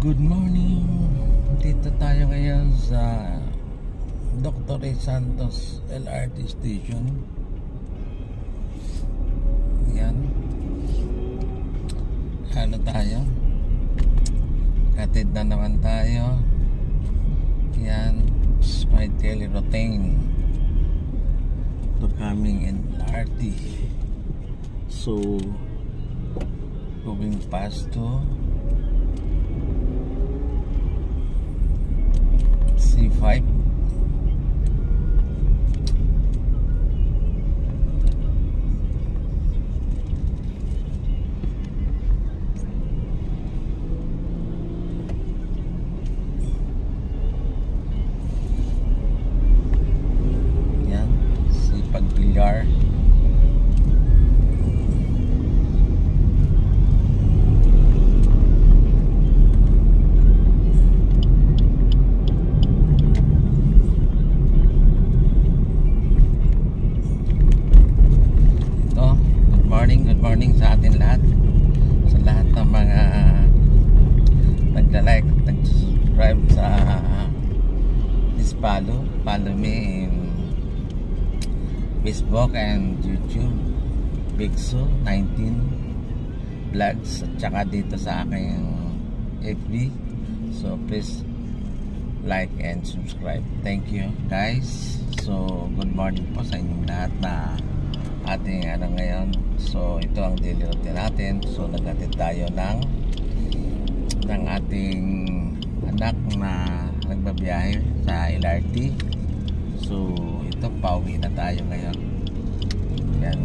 Good morning. Dito tayo ngayon sa Dr. A. Santos LRT Station. Yan. Ano tayo? Hatid na naman tayo. Yan. My daily routine to coming in LRT. So going past to C5. Yan, Sipag Pilar. Good morning sa atin lahat, sa lahat ng mga nagla-like at nag-subscribe sa this follow me in Facebook and YouTube, Bigso 19 vlogs, at saka dito sa aking FB. So please like and subscribe. Thank you guys. So good morning po sa inyong lahat na ating ngayon. So ito ang daily routine natin. So naghatid tayo ng ating anak na nagbabiyahe sa LRT. So ito, pauwi na tayo ngayon. Yan.